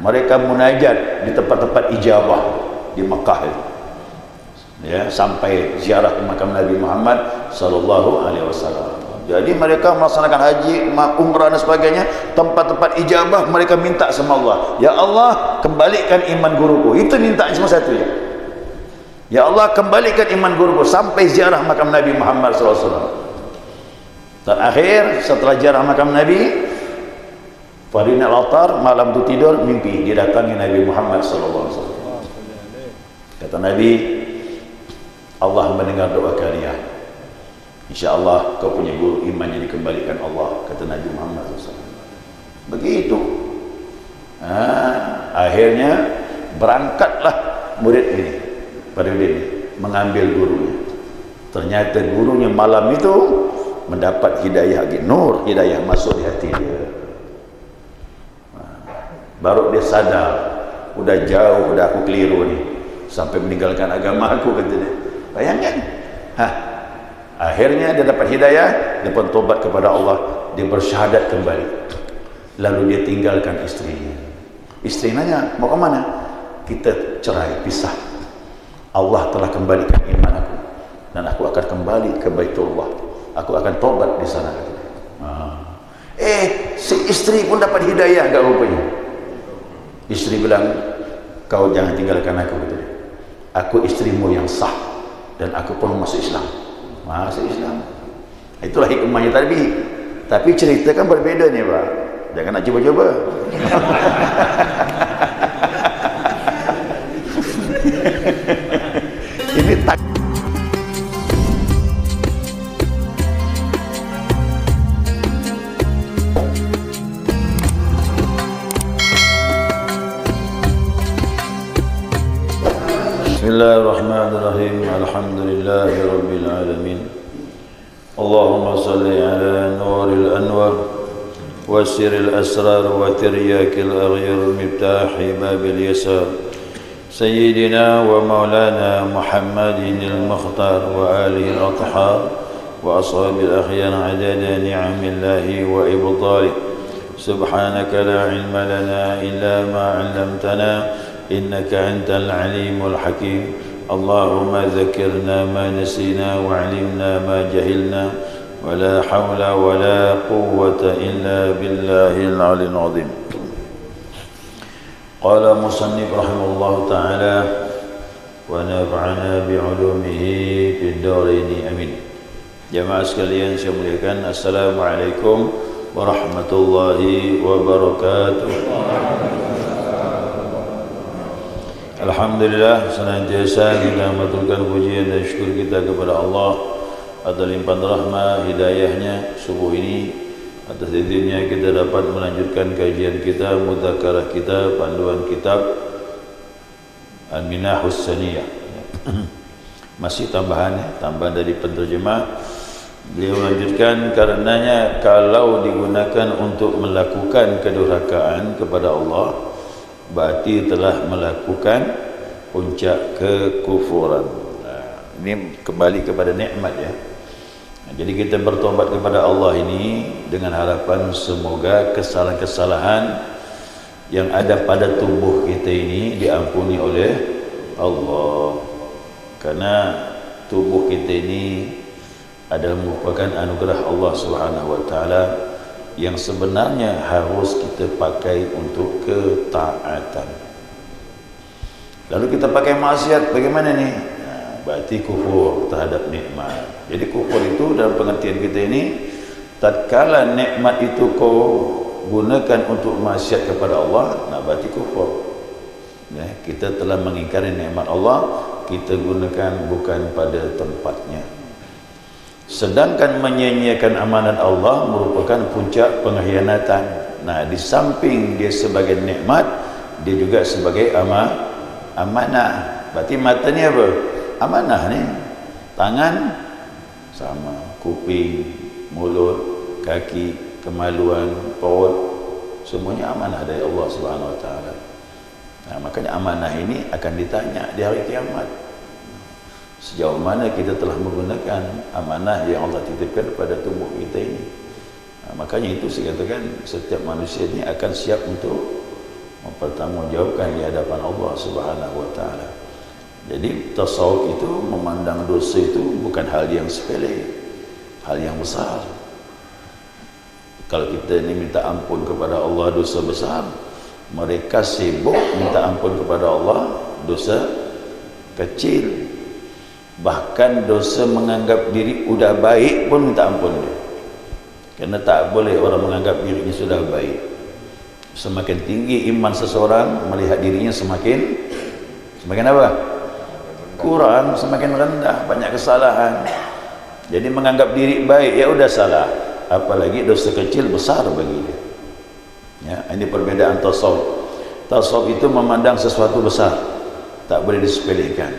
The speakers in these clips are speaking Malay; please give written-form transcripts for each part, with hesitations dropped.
mereka munajat di tempat-tempat ijabah di Makkah itu. Ya, sampai ziarah ke makam Nabi Muhammad sallallahu alaihi wasallam. Jadi mereka melaksanakan haji, umrah dan sebagainya, tempat-tempat ijabah mereka minta sama Allah, ya Allah kembalikan iman guruku. Itu minta cuma satu ya. Ya Allah kembalikan iman guruku, sampai ziarah makam Nabi Muhammad sallallahu alaihi wasallam. Dan akhir setelah ziarah makam Nabi, Faridin al-Attar malam itu tidur mimpi didatangi Nabi Muhammad sallallahu alaihi wasallam. Kata Nabi, Allah mendengar doa kalian. InsyaAllah kau punya guru iman yang dikembalikan Allah, kata Nabi Muhammad SAW. Begitu. Akhirnya berangkatlah murid ini, Faridin ini, mengambil gurunya. Ternyata gurunya malam itu mendapat hidayah, nur hidayah masuk di hati dia. Baru dia sadar, udah jauh, udah aku keliru nih, sampai meninggalkan agama aku, kata dia. Bayangkan. Akhirnya dia dapat hidayah, dia pun tobat kepada Allah, dia bersyahadat kembali. Lalu dia tinggalkan istrinya. Istri nanya, mau ke mana? Kita cerai, pisah. Allah telah kembalikan iman aku, dan aku akan kembali ke Baitullah. Aku akan tobat di sana. Si istri pun dapat hidayah, enggak rupanya. Istri bilang, kau jangan tinggalkan aku, gitu. Aku istrimu yang sah, dan aku pun masuk Islam. Masuk Islam. Itulah hikmahnya tadi. Tapi cerita kan berbeda nih Pak. Jangan nak cuba-cuba. Ini tak. Bismillahirrahmanirrahim. Alhamdulillahi rabbil alamin. Allahumma salli ala nuril anwar wa sirril asrar wa tiryakil aghyar miftahi babil yasar sayyidina wa maulana Muhammadin al-mukhtar wa alihi al-athhar wa ashabil akhyar adada ni'amillahi wa ibtalih. Subhanaka la ilma lana illa ma 'allamtana إنك أنت العليم الحكيم. اللهم ذكرنا ما نسينا وعلمنا ما جهلنا ولا حول ولا قوة إلا بالله العلي العظيم. قال مصنف رحمه الله تعالى ونفعنا بعلومه في الدارين آمين. Jamaah sekalian saya muliakan, Assalamualaikum warahmatullahi wabarakatuh. Alhamdulillah, senantiasa kita maturkan pujian dan syukur kita kepada Allah atas limpahan rahmat hidayahnya subuh ini. Atas izinnya kita dapat melanjutkan kajian kita, mudzakarah kita, panduan kitab Al-Minahus Saniyah. Masih tambahan dari penterjemah. Beliau lanjutkan, karenanya kalau digunakan untuk melakukan kedurhakaan kepada Allah, berarti telah melakukan puncak kekufuran. Ini kembali kepada nikmat ya. Jadi kita bertobat kepada Allah ini dengan harapan semoga kesalahan-kesalahan yang ada pada tubuh kita ini diampuni oleh Allah. Karena tubuh kita ini adalah merupakan anugerah Allah Subhanahu wa taala yang sebenarnya harus kita pakai untuk ketaatan. Lalu kita pakai maksiat, bagaimana nih? Berarti kufur terhadap nikmat. Jadi kufur itu dalam pengertian kita ini, tatkala nikmat itu kau gunakan untuk maksiat kepada Allah, berarti kufur. Ya, kita telah mengingkari nikmat Allah, kita gunakan bukan pada tempatnya. Sedangkan menyia-nyiakan amanat Allah merupakan puncak pengkhianatan. Nah, di samping dia sebagai nikmat, dia juga sebagai amanah. Berarti mata ni apa? Amanah ni. Tangan sama, kuping, mulut, kaki, kemaluan, perut, semuanya amanah dari Allah Subhanahu wa taala. Nah, makanya amanah ini akan ditanya di hari kiamat. Sejauh mana kita telah menggunakan amanah yang Allah titipkan pada tubuh kita ini. Makanya itu saya katakan setiap manusia ini akan siap untuk mempertanggungjawabkan di hadapan Allah Subhanahu wa taala. Jadi tasawuf itu memandang dosa itu bukan hal yang sepele, hal yang besar. Kalau kita ni minta ampun kepada Allah dosa besar, mereka sibuk minta ampun kepada Allah dosa kecil. Bahkan dosa menganggap diri sudah baik pun minta ampun dia. Kerana tak boleh orang menganggap dirinya sudah baik. Semakin tinggi iman seseorang, melihat dirinya semakin apa? Kurang, semakin rendah, banyak kesalahan. Jadi menganggap diri baik, ya udah salah. Apalagi dosa kecil besar bagi dia. Ya, ini perbedaan tasawuf. Tasawuf itu memandang sesuatu besar, tak boleh disepelekan.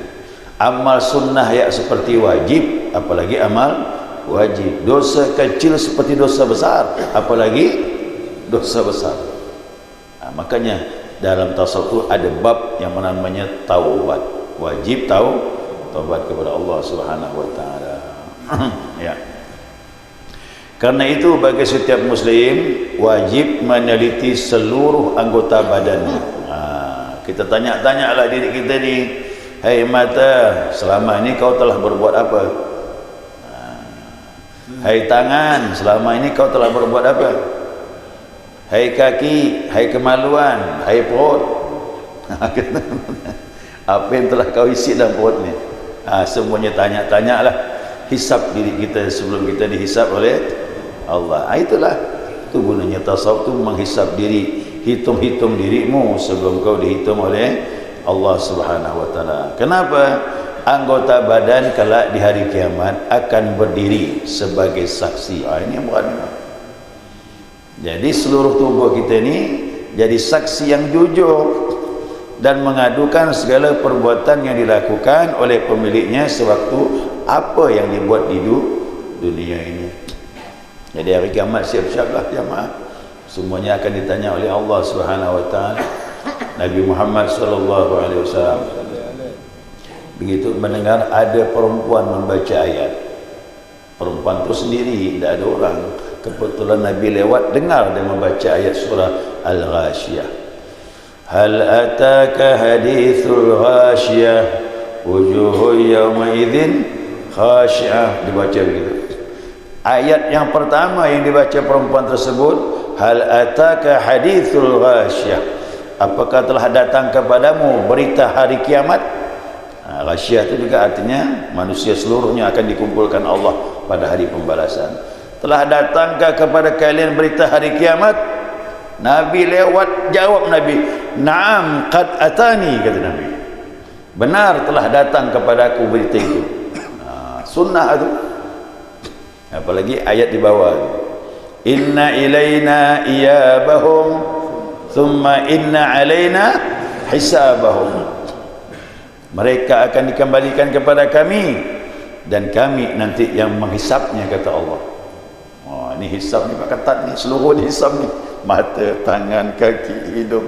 Amal sunnah ya seperti wajib, apalagi amal wajib. Dosa kecil seperti dosa besar, apalagi dosa besar. Nah, makanya dalam tasawuf itu ada bab yang namanya taubat. Wajib taubat kepada Allah Subhanahu wa taala. Ya. Karena itu bagi setiap muslim wajib meneliti seluruh anggota badannya. Kita tanya-tanyalah diri kita ni, hai mata, selama ini kau telah berbuat apa? Hai tangan, selama ini kau telah berbuat apa? Hai kaki, hai kemaluan, hai perut. Apa yang telah kau isi dalam perut ni? Semuanya tanya-tanyalah, hisap diri kita sebelum kita dihisap oleh Allah. Itulah itu gunanya tasawuf, tu menghisap diri, hitung-hitung dirimu sebelum kau dihitung oleh Allah Subhanahu wa taala. Kenapa? Anggota badan kelak di hari kiamat akan berdiri sebagai saksi. Ini yang bukan. Jadi seluruh tubuh kita ni jadi saksi yang jujur dan mengadukan segala perbuatan yang dilakukan oleh pemiliknya sewaktu apa yang dibuat di dunia ini. Jadi hari kiamat siap-siaplah jemaah. Semuanya akan ditanya oleh Allah Subhanahu wa taala. Nabi Muhammad sallallahu alaihi wasallam begitu mendengar ada perempuan membaca ayat. Perempuan itu sendiri, tidak ada orang. Kebetulan Nabi lewat, dengar dia membaca ayat surah Al-Ghashiyah. Hal ataka hadithul ghashiyah wujuhu yawma idzin khashi'ah. Dibaca begitu. Ayat yang pertama yang dibaca perempuan tersebut, hal ataka hadithul ghashiyah, apakah telah datang kepadamu berita hari kiamat? Ghashiyah itu juga artinya manusia seluruhnya akan dikumpulkan Allah pada hari pembalasan. Telah datangkah kepada kalian berita hari kiamat? Nabi lewat, jawab Nabi, "Na'am qad atani," kata Nabi. Benar telah datang kepadaku berita itu. Sunnah itu. Apalagi ayat di bawah itu. Inna ilaina iyabahum thumma inna alaina hisabahum. Mereka akan dikembalikan kepada kami dan kami nanti yang menghisapnya, kata Allah. Ini hisap ni pakai ketat ni, seluruh hisap ni, mata, tangan, kaki, hidung.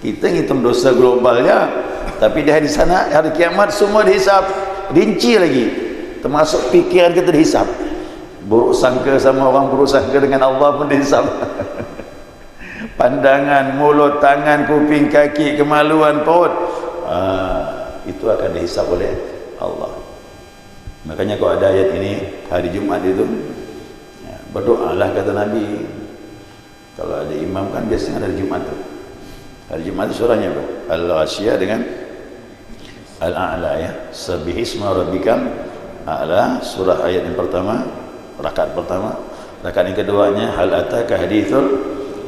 Kita ngitung dosa globalnya, tapi di sana hari kiamat semua dihisap rinci lagi, termasuk fikiran kita dihisap. Buruk sangka sama orang, buruk sangka dengan Allah pun dihisap. Pandangan, mulut, tangan, kuping, kaki, kemaluan, perut, itu akan dihisap oleh Allah. Makanya kalau ada ayat ini hari Jumat itu, berdoalah kata Nabi. Kalau ada imam kan biasanya ada Jumat tu. Hari Jumat itu surahnya apa? Al-Ghashiyah dengan Al-A'la, ya. Sabbihisma rabbikal a'la, surah ayat yang pertama, rakaat pertama. Rakaat yang keduanya hal ataka hadithul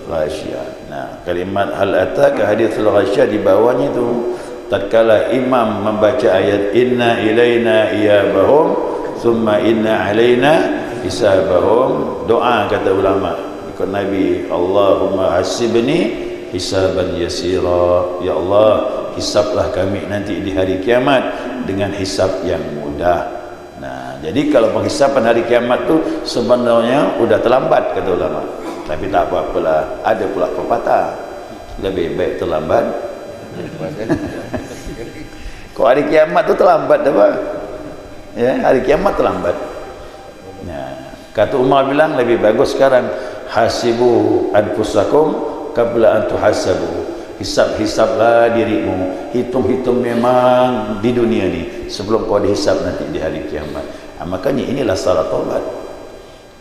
ghashiyah. Nah, kalimat hal ataka hadithul ghashiyah di bawahnya itu tatkala imam membaca ayat inna ilaina iyabahum thumma inna alaina hisabahum, doa kata ulama ikut Nabi, Allahumma hasibni hisaban yasira, ya Allah hisablah kami nanti di hari kiamat dengan hisab yang mudah. Nah, jadi kalau penghisapan hari kiamat tu sebenarnya udah terlambat kata ulama, tapi tak apa-apalah, ada pula pepatah lebih baik terlambat. Kok hari kiamat tu terlambat apa? Ya, hari kiamat terlambat. Kata Umar bilang lebih bagus sekarang hasibu anfusakum qabla an tuhasabu. hisab-hisablah dirimu, hitung-hitung memang di dunia ni sebelum kau dihisab nanti di hari kiamat. Makanya inilah salat taubat.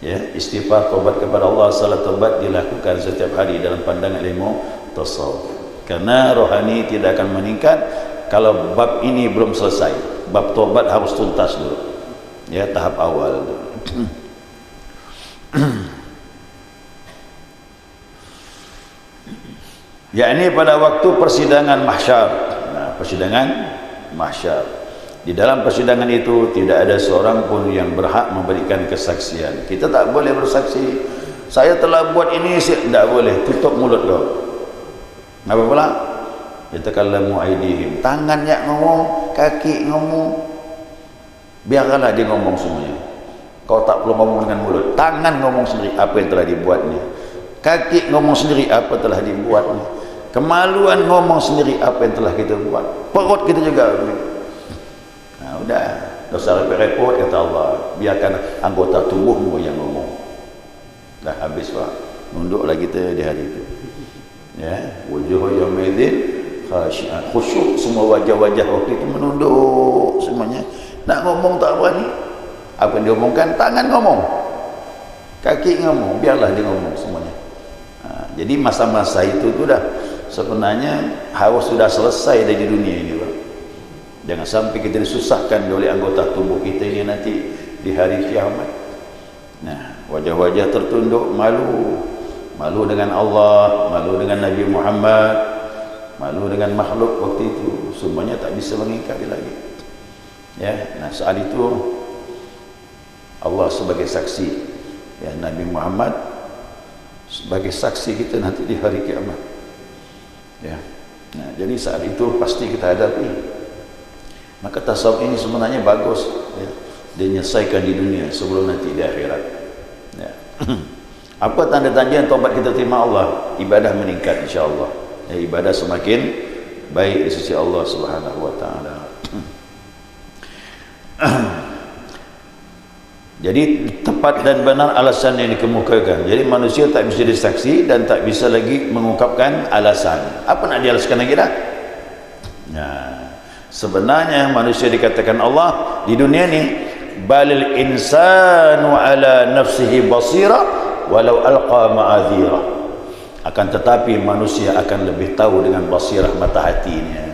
Ya, istighfar taubat kepada Allah, salat taubat dilakukan setiap hari dalam pandangan ilmu tasawuf. Karena rohani tidak akan meningkat kalau bab ini belum selesai. Bab taubat harus tuntas dulu. Ya, tahap awal dulu. yakni pada waktu persidangan mahsyar. Nah, persidangan mahsyar. Di dalam persidangan itu tidak ada seorang pun yang berhak memberikan kesaksian. Kita tak boleh bersaksi. Saya telah buat ini, tidak boleh. Tutup mulut kau. Apa pula? Yatakallamu aydihim. Tangan yang ngomong, kaki ngomong. Biarkanlah dia ngomong semuanya. Kau tak perlu ngomong dengan mulut. Tangan ngomong sendiri apa yang telah dibuatnya. Kaki ngomong sendiri apa telah dibuatnya. Kemaluan ngomong sendiri apa yang telah kita buat. Perut kita juga. Nah, udah, dosa repot-repot kata Allah. Biarkan anggota tubuhmu yang ngomong. Dah habis Pak. Nunduklah kita di hari itu. Ya, wujuh yaumidzin khashi'ah. Khusyuk semua wajah-wajah waktu itu menunduk semuanya. Nak ngomong tak berani. Apa yang diomongkan? Tangan ngomong. Kaki ngomong. Biarlah dia ngomong semuanya. Jadi masa-masa itu tu dah sebenarnya harus sudah selesai dari dunia ini Pak. Jangan sampai kita disusahkan oleh anggota tubuh kita ini nanti di hari kiamat. Nah, wajah-wajah tertunduk, malu. Malu dengan Allah, malu dengan Nabi Muhammad, malu dengan makhluk waktu itu. Semuanya tak bisa mengingkari lagi. Ya, nah saat itu Allah sebagai saksi, ya, Nabi Muhammad sebagai saksi kita nanti di hari kiamat. Ya. Nah, jadi saat itu pasti kita hadapi. Maka tasawuf ini sebenarnya bagus, ya. Dia menyelesaikan di dunia sebelum nanti di akhirat. Ya. Apa tanda-tanda taubat kita terima Allah? Ibadah meningkat insya-Allah. Ya, ibadah semakin baik di sisi Allah Subhanahu wa taala. Jadi tepat dan benar alasan yang dikemukakan. Jadi manusia tak bisa disaksi dan tak bisa lagi mengungkapkan alasan. Apa nak dialaskan lagi dah? Nah, sebenarnya manusia dikatakan Allah di dunia ni, balil insanu ala nafsihi basira walau alqa ma'adhira. Akan tetapi manusia akan lebih tahu dengan basirah mata hatinya.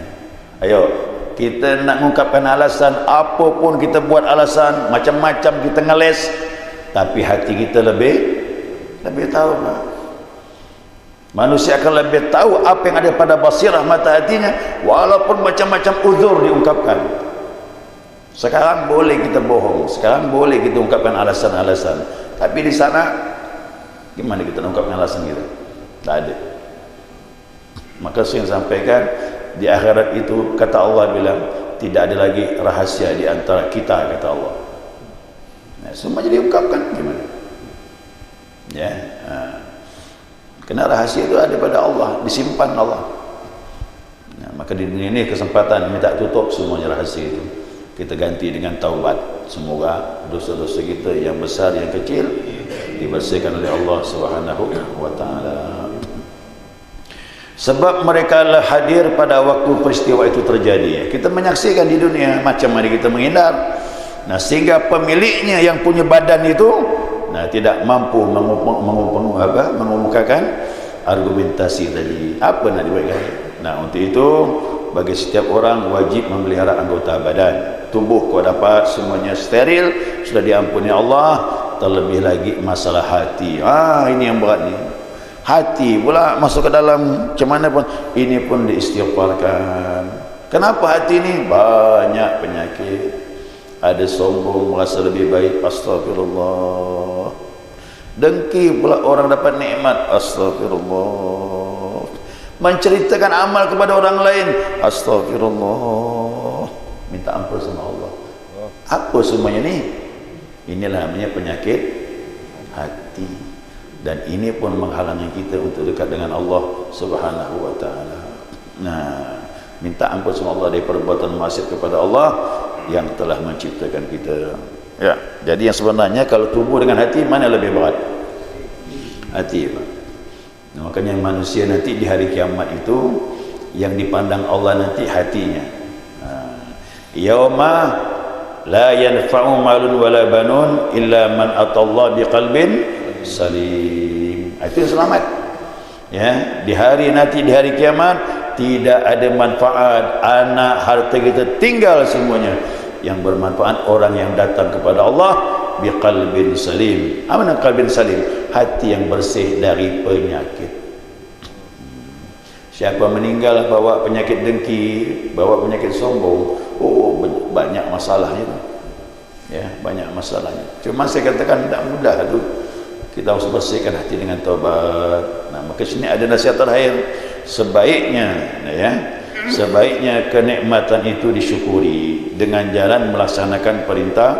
Ayo, kita nak mengungkapkan alasan, apapun kita buat alasan, macam-macam kita ngeles, tapi hati kita lebih tahu Pak. Manusia akan lebih tahu apa yang ada pada basirah mata hatinya, walaupun macam-macam uzur diungkapkan. Sekarang boleh kita bohong, sekarang boleh kita ungkapkan alasan-alasan, tapi di sana gimana kita ungkapkan alasan kita? Tak ada. Maka saya sampaikan, di akhirat itu kata Allah bilang tidak ada lagi rahasia di antara kita, kata Allah. Nah, semua jadi ungkapkan gimana? Ya, kena rahasia itu ada pada Allah, disimpan Allah. Nah, maka di dunia ini kesempatan minta tutup semuanya rahasia itu. Kita ganti dengan taubat. Semoga dosa-dosa kita yang besar yang kecil dibersihkan oleh Allah Subhanahu wa taala. Sebab mereka lah hadir pada waktu peristiwa itu terjadi. Kita menyaksikan di dunia macam mana kita menghindar. Nah, sehingga pemiliknya yang punya badan itu tidak mampu mengemukakan argumentasi tadi. Apa nak dibuat? Nah, untuk itu bagi setiap orang wajib memelihara anggota badan. Tubuh kau dapat semuanya steril, sudah diampuni Allah. Terlebih lagi masalah hati. Ini yang berat ni. Hati pula masuk ke dalam macam mana pun, ini pun diistighfarkan. Kenapa hati ini? Banyak penyakit. Ada sombong, merasa lebih baik, astagfirullah. Dengki pula orang dapat nikmat, astagfirullah. Menceritakan amal kepada orang lain, astagfirullah. Minta ampun sama Allah. Apa semuanya ni? Inilah namanya penyakit hati. Dan ini pun menghalangi kita untuk dekat dengan Allah Subhanahu wa taala. Nah, minta ampun sama Allah dari perbuatan maksiat kepada Allah yang telah menciptakan kita. Ya, jadi yang sebenarnya kalau tubuh dengan hati mana lebih berat? Hati, Pak. Nah, makanya manusia nanti di hari kiamat itu yang dipandang Allah nanti hatinya. Yauma la yanfa'u malun wala banun illa man atallaha biqalbin salim. Itu selamat. Ya, di hari nanti, di hari kiamat tidak ada manfaat, anak, harta kita tinggal semuanya. Yang bermanfaat orang yang datang kepada Allah biqalbin salim. Apa nama qalbin salim? Hati yang bersih dari penyakit. Siapa meninggal bawa penyakit dengki, bawa penyakit sombong, oh banyak masalahnya. Ya, banyak masalahnya. Cuma saya katakan tidak mudah tu. Kita harus bersihkan hati dengan taubat. Nah, maka sini ada nasihat terakhir. Sebaiknya kenikmatan itu disyukuri dengan jalan melaksanakan perintah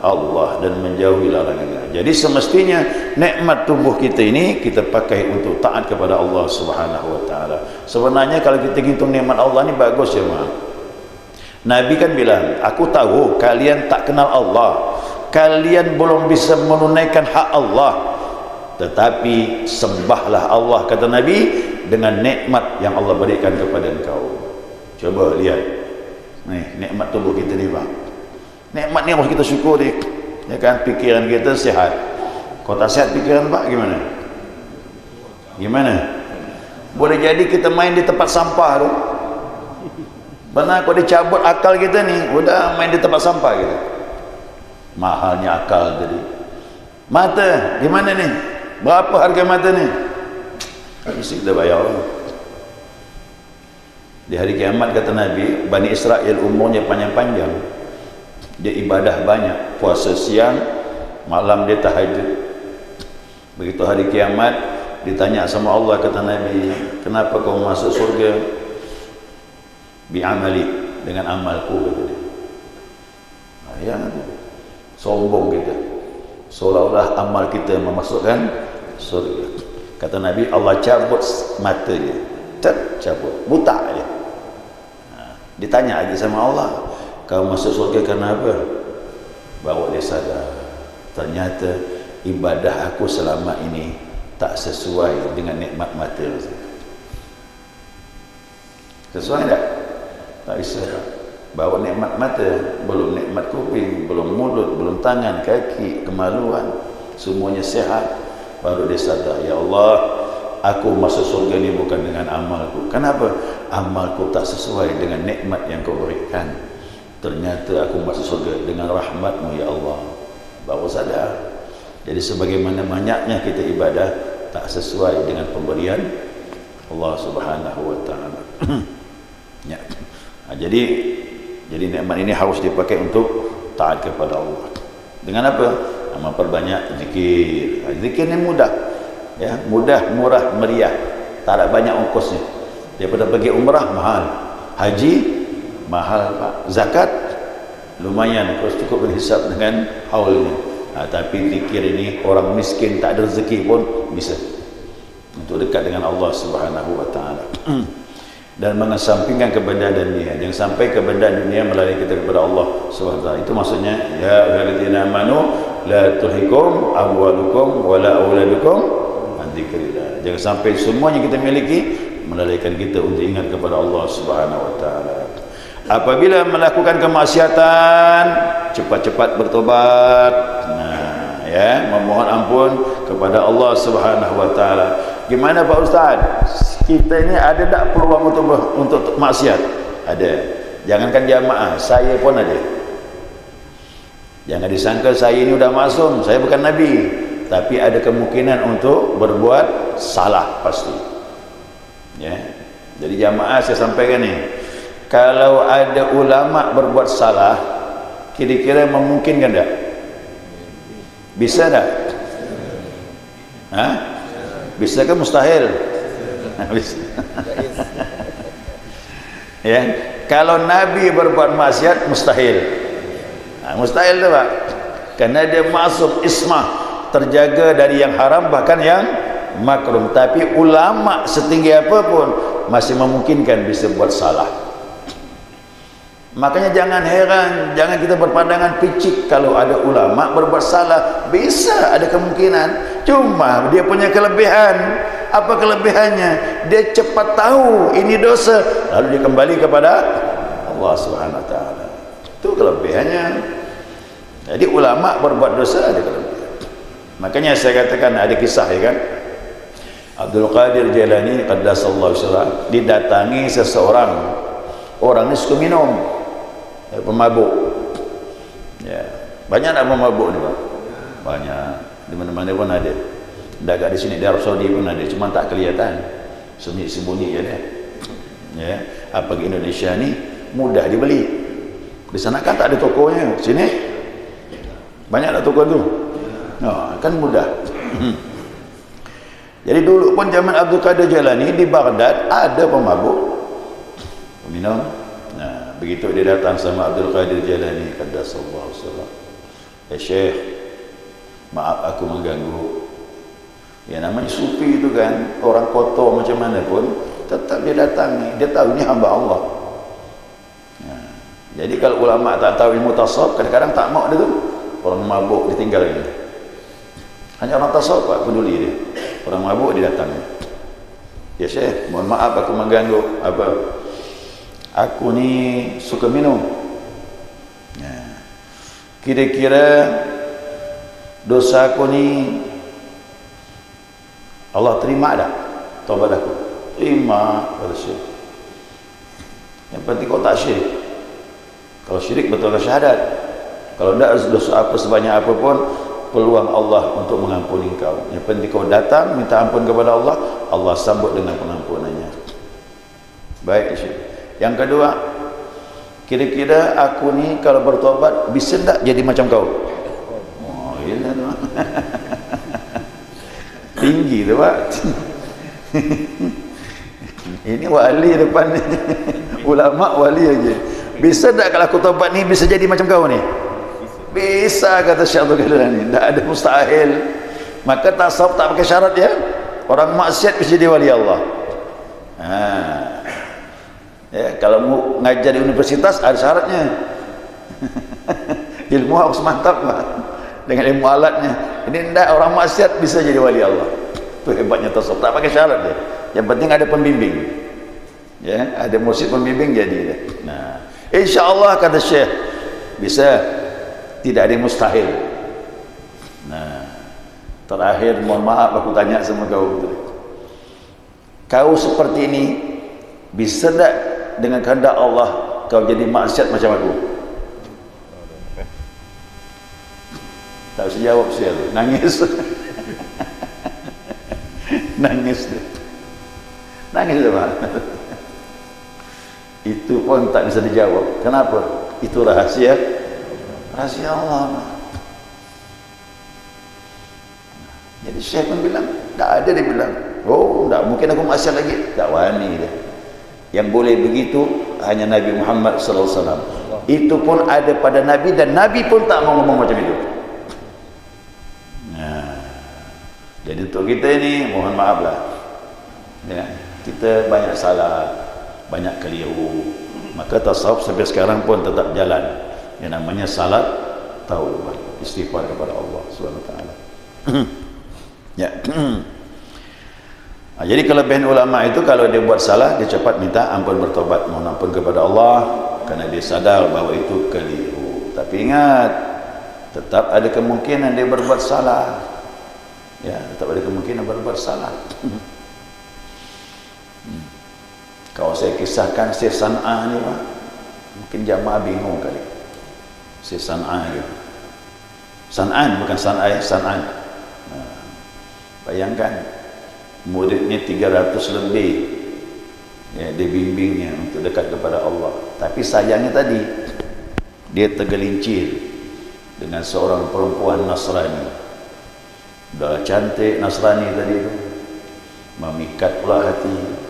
Allah dan menjauhi larangannya. Jadi semestinya nikmat tubuh kita ini kita pakai untuk taat kepada Allah Subhanahu wa taala. Sebenarnya kalau kita hitung nikmat Allah ni bagus ya, Mak. Nabi kan bilang, aku tahu kalian tak kenal Allah, kalian belum bisa menunaikan hak Allah, tetapi sembahlah Allah, kata Nabi, dengan nikmat yang Allah berikan kepada engkau. Coba lihat nih nikmat tubuh kita ni, Bang. Nikmat ni harus kita syukuri, ya kan? Pikiran kita sihat. Kalau tak sihat pikiran, Pak, gimana? Boleh jadi kita main di tempat sampah tu. Benar, kalau dicabut akal kita ni, udah main di tempat sampah kita. Mahalnya akal tadi. Mata, gimana ni? Berapa harga mata ni? Mesti kita bayar. Di hari kiamat kata Nabi, Bani Israel umurnya panjang-panjang. Dia ibadah banyak, puasa siang, malam dia tahajud. Begitu hari kiamat ditanya sama Allah, kata Nabi, kenapa kau masuk surga? Bi'amali, dengan amalku, kata dia. Nah, ya, sombong kita, seolah-olah amal kita memasukkan surga. Kata Nabi, Allah cabut mata dia, cabut, buta dia. Nah, ditanya lagi sama Allah, kau masuk surga kerana apa? Baru dia sadar, ternyata ibadah aku selama ini tak sesuai dengan nikmat mata. Sesuai tak? Tak bisa. Bawa nikmat mata, belum nikmat kuping, belum mulut, belum tangan, kaki, kemaluan, semuanya sehat, baru dia sadar, ya Allah, aku masuk surga ni bukan dengan amalku. Kenapa? Amalku tak sesuai dengan nikmat yang kau berikan. Ternyata aku masuk surga dengan rahmat-Mu, ya Allah. Baru sadar. Jadi sebagaimana banyaknya kita ibadah tak sesuai dengan pemberian Allah Subhanahu wa taala. Ya. Nah, jadi nikmat ini harus dipakai untuk taat kepada Allah. Dengan apa? Memperbanyak zikir. Zikir ni mudah. Ya, mudah, murah, meriah. Tak ada banyak ongkosnya. Daripada pergi umrah mahal. Haji mahal, Pak. Zakat lumayan kalau cukup berhisap dengan haulnya. Tapi zikir ini orang miskin tak ada rezeki pun bisa untuk dekat dengan Allah Subhanahu wa taala. Dan mengesampingkan kebenaran dunia, jangan sampai kebenaran dunia melalui kita kepada Allah Subhanahu wa taala. Itu maksudnya, ya ayyuhalladzina amanu la tulhikum amwalukum wala auladukum an dzikrillah. Jangan sampai semuanya kita miliki melalaikan kita untuk ingat kepada Allah Subhanahu wa taala. Apabila melakukan kemaksiatan, cepat-cepat bertobat. Nah, ya, memohon ampun kepada Allah Subhanahu wa taala. Gimana Pak Ustaz? Kita ini ada tak peluang untuk maksiat? Ada. Jangankan jamaah, saya pun ada. Jangan disangka saya ini sudah maksum, saya bukan Nabi, tapi ada kemungkinan untuk berbuat salah pasti. Ya. Jadi jamaah saya sampaikan ni, kalau ada ulama berbuat salah, kira-kira memungkinkan tak? Bisa tak? Bisa ke mustahil? Bisa. Ya, kalau Nabi berbuat maksiat mustahil. Mustahil tu, Pak. Karena dia masuk ismah, terjaga dari yang haram bahkan yang makruh. Tapi ulama setinggi apapun masih memungkinkan bisa buat salah. Makanya jangan heran, jangan kita berpandangan picik kalau ada ulama berbuat salah. Bisa ada kemungkinan, cuma dia punya kelebihan. Apa kelebihannya? Dia cepat tahu ini dosa, lalu dia kembali kepada Allah Subhanahu wa taala. Itu kelebihannya. Jadi ulama berbuat dosa ada kelebihan. Makanya saya katakan ada kisah, ya kan, Abdul Qadir Jailani qaddasallahu sirrah didatangi seseorang, orang ini suka minum, pemabuk, ya, banyak nak pemabuk ni Pak, banyak, di mana-mana pun ada, dah di sini di Arab Saudi pun ada, cuma tak kelihatan, sembunyi-sembunyi je dia, ya. Apa ke Indonesia ni mudah dibeli, di sana kan tak ada tokonya, sini banyak tak toko tu, kan mudah. Jadi dulu pun zaman Abdul Qadir Jailani di Baghdad ada pemabuk, peminum. Nah, begitu dia datang sama Abdul Qadir Jailani qaddasallahu sirrah, ya Syekh, maaf aku mengganggu. Ya namanya sufi itu kan, orang kotor macam mana pun tetap dia datang ni, dia tahu ni hamba Allah. Nah, jadi kalau ulama tak tahu ilmu tasawuf, kadang-kadang tak mau dia tu, orang mabuk ditinggal ni. Hanya orang tasawuf Pak peduli dia. Orang mabuk dia datang. Ya Syekh, mohon maaf aku mengganggu. Apa? Aku ni suka minum. Ya. Kira-kira dosa aku ni Allah terima tak taubat aku? Terima, kata Syekh. Yang penting kau tak syirik. Kalau syirik betul syahadat. Kalau tidak dosa apa sebanyak apapun, peluang Allah untuk mengampuni kau. Yang penting kau datang minta ampun kepada Allah, Allah sambut dengan pengampunannya. Baik Syekh. Yang kedua, kira-kira aku ni kalau bertobat bisa tak jadi macam kau? Oh, iya tu. Tinggi tu Pak. Ini wali depan ni. Ulama wali lagi. Bisa tak kalau aku tobat ni bisa jadi macam kau ni? Bisa, kata Syekh Abdul Qadir ni. Tak ada mustahil. Maka tasawuf tak pakai syarat ya. Orang maksiat bisa jadi wali Allah. Ya, kalau mau ngajar di universitas ada syaratnya. Ilmu harus mantap Pak, dengan ilmu alatnya. Ini tidak, orang maksiat bisa jadi wali Allah. Itu hebatnya tasawuf, tak pakai syarat dia. Yang penting ada pembimbing. Ya, ada mursyid pembimbing jadi dia. Nah, insya-Allah kata Syekh bisa. Tidak ada yang mustahil. Nah, terakhir mohon maaf aku tanya sama kau, kau seperti ini bisa tak dengan kehendak Allah kau jadi maksiat macam aku? Tak bisa jawab Syekh, nangis. Nangis dia. Nangis dia Pak. Itu pun tak bisa dijawab. Kenapa? Itu rahasia Allah. Jadi Syekh pun bilang, tak ada, dia bilang, oh tak mungkin aku maksiat lagi, tak wani dia. Yang boleh begitu hanya Nabi Muhammad SAW. Itu pun ada pada Nabi, dan Nabi pun tak mau ngomong macam itu. Nah, jadi untuk kita ini mohon maaf lah ya, kita banyak salah, banyak keliru. Maka tasawuf sampai sekarang pun tetap jalan. Yang namanya salat, taubat, istighfar kepada Allah Subhanahu wa taala. Ya. Jadi kelebihan ulama itu kalau dia buat salah, dia cepat minta ampun, bertobat, mohon ampun kepada Allah kerana dia sadar bahawa itu keliru. Tapi ingat, tetap ada kemungkinan dia berbuat salah. Ya, tetap ada kemungkinan berbuat salah. Kalau saya kisahkan Syekh San'ah ni Pak, mungkin jamaah bingung kali. Syekh San'ah gitu. San'an bukan San'ai, San'an. Nah, bayangkan muridnya 300 lebih. Ya, dia bimbingnya untuk dekat kepada Allah. Tapi sayangnya tadi dia tergelincir dengan seorang perempuan Nasrani. Dah cantik Nasrani tadi itu. Memikat pula hati.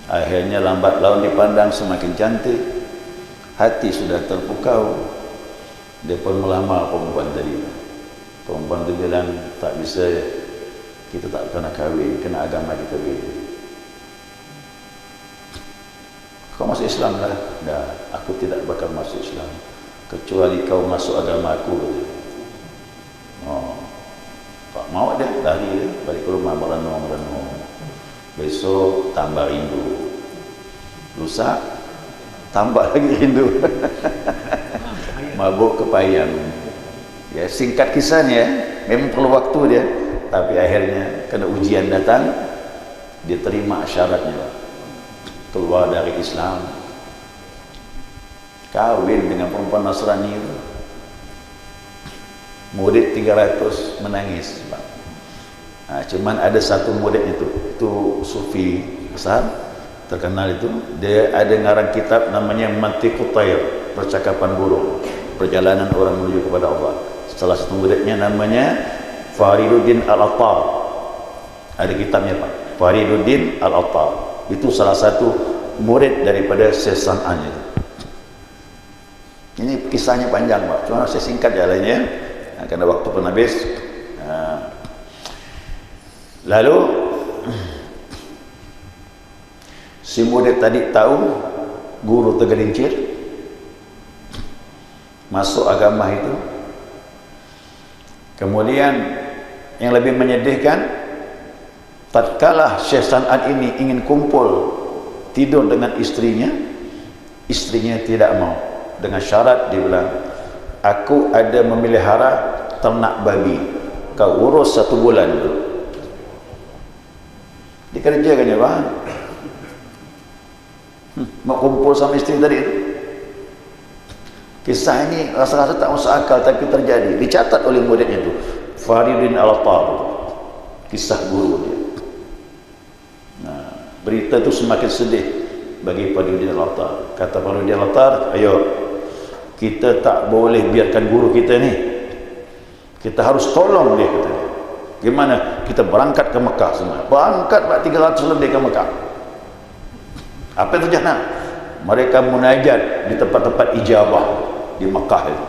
Akhirnya lambat laun dipandang semakin cantik. Hati sudah terpukau. Dia pun melamar perempuan tadi. Perempuan itu bilang, tak bisa, kita tak kena kahwin, kena agama kita beda. Kau masuk Islam lah. Dah, aku tidak bakal masuk Islam kecuali kau masuk agama aku. Oh, tak mau dia, lari dia, balik ke rumah merenung. Besok tambah rindu, lusa tambah lagi rindu. Mabuk kepayang. Ya, singkat kisahnya, memang perlu waktu dia, tapi akhirnya kena ujian datang, dia terima syaratnya, keluar dari Islam, kawin dengan perempuan Nasrani itu. Murid 300 menangis, Pak. Nah, cuman ada satu murid itu sufi besar terkenal itu, dia ada ngarang kitab namanya Mantiqut Tayr, percakapan burung, perjalanan orang menuju kepada Allah. Salah satu muridnya namanya Fariduddin Al-Attar, ada kitabnya, Pak, Fariduddin Al-Attar. Itu salah satu murid daripada Syekh San'an itu. Ini kisahnya panjang, Pak, cuma saya singkat jalannya karena waktu pun habis. Lalu si murid tadi tahu guru tergelincir masuk agama itu. Kemudian yang lebih menyedihkan, tatkala Syekh San'an ini ingin kumpul tidur dengan istrinya, istrinya tidak mau. Dengan syarat, dia bilang, aku ada memelihara ternak babi, kau urus 1 bulan dulu. Dikerjakan ya, Pak. Mau kumpul sama istri tadi itu. Kisah ini rasa-rasa tak masuk akal, tapi terjadi. Dicatat oleh muridnya itu, Fariduddin Al-Attar, kisah guru dia. Nah, berita itu semakin sedih bagi Fariduddin Al-Attar. Kata Fariduddin Al-Attar, ayo, kita tak boleh biarkan guru kita ni, kita harus tolong dia, kata dia. Gimana? Kita berangkat ke Mekah semua. Berangkat 300 lebih ke Mekah. Apa yang terjadi? Mereka munajat di tempat-tempat ijabah di Mekah itu,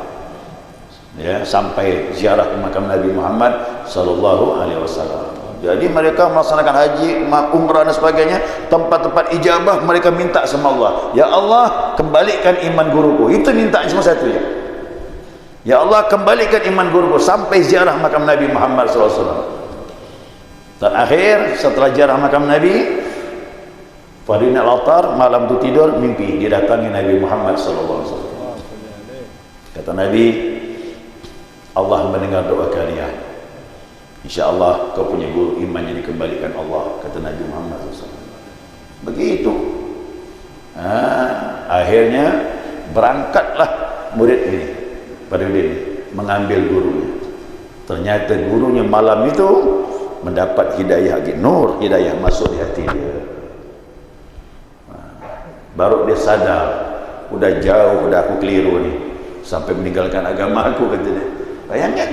ya, sampai ziarah ke makam Nabi Muhammad sallallahu alaihi wasallam. Jadi mereka melaksanakan haji, umrah dan sebagainya, tempat-tempat ijabah mereka minta sama Allah, ya Allah, kembalikan iman guruku. Itu minta cuma satu, ya. Ya Allah, kembalikan iman guruku, sampai ziarah makam Nabi Muhammad sallallahu alaihi wasallam. Dan akhir setelah ziarah makam Nabi, Fariduddin Al-Attar malam itu tidur, mimpi didatangi Nabi Muhammad sallallahu alaihi wasallam. Kata Nabi, Allah mendengar doa kalian. InsyaAllah kau punya guru imannya dikembalikan Allah, kata Nabi Muhammad SAW. Begitu. Akhirnya berangkatlah murid ini, Fariduddin, mengambil gurunya. Ternyata gurunya malam itu mendapat hidayah, nur hidayah masuk di hati dia. Baru dia sadar, udah jauh, udah aku keliru nih, sampai meninggalkan agama aku, kata dia. Bayangkan.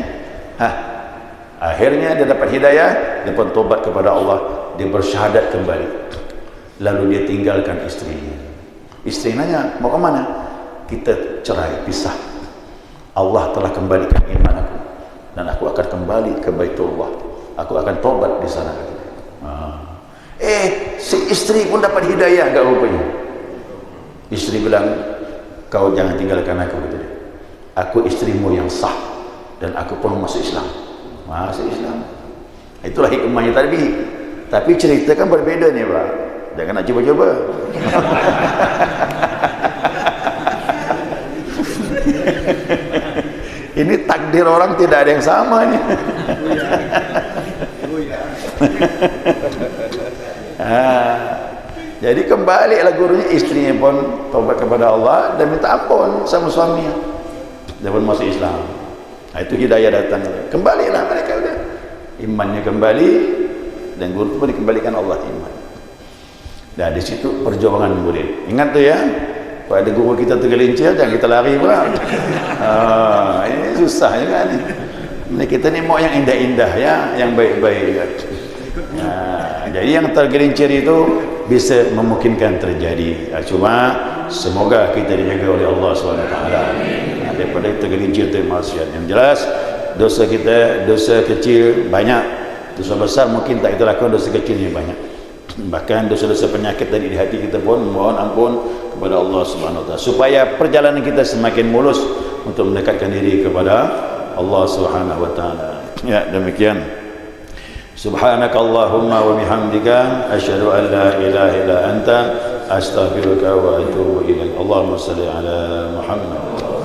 Akhirnya dia dapat hidayah, dia pun tobat kepada Allah, dia bersyahadat kembali. Lalu dia tinggalkan istrinya. Istri nanya, mau ke mana? Kita cerai, pisah. Allah telah kembalikan iman aku, dan aku akan kembali ke Baitullah. Aku akan tobat di sana. Si istri pun dapat hidayah, enggak rupanya. Istri bilang, kau jangan tinggalkan aku, kata dia. Aku istrimu yang sah, dan aku pun masuk Islam. Masuk Islam. Itulah hikmahnya tadi. Tapi cerita kan berbeda nih, Pak. Jangan nak cuba-cuba. Ini takdir orang tidak ada yang sama nih. Jadi kembalilah gurunya, istrinya pun taubat kepada Allah dan minta ampun sama suaminya. Dia pun masuk Islam. Itu hidayah datang. Kembalilah mereka udah. Imannya kembali dan guru pun dikembalikan Allah iman. Dan di situ perjuangan murid. Ingat tuh ya, kalau ada guru kita tergelincir, jangan kita lari pula. Ini susah ya kan. Ini kita ni mau yang indah-indah ya, yang baik-baik. Jadi yang tergelincir itu bisa memungkinkan terjadi. Cuma semoga kita dijaga oleh Allah SWT daripada tergelincir dari maksiat. Yang jelas dosa kita, dosa kecil banyak, dosa besar mungkin tak kita lakukan, dosa kecilnya banyak. Bahkan dosa-dosa penyakit dari di hati kita pun mohon ampun kepada Allah SWT, supaya perjalanan kita semakin mulus untuk mendekatkan diri kepada Allah SWT. Ya, demikian. Subhanakallahumma wa bihamdika asyhadu an la ilaha illa anta astaghfiruka wa atubu ilaik. Allahumma shalli ala Muhammad.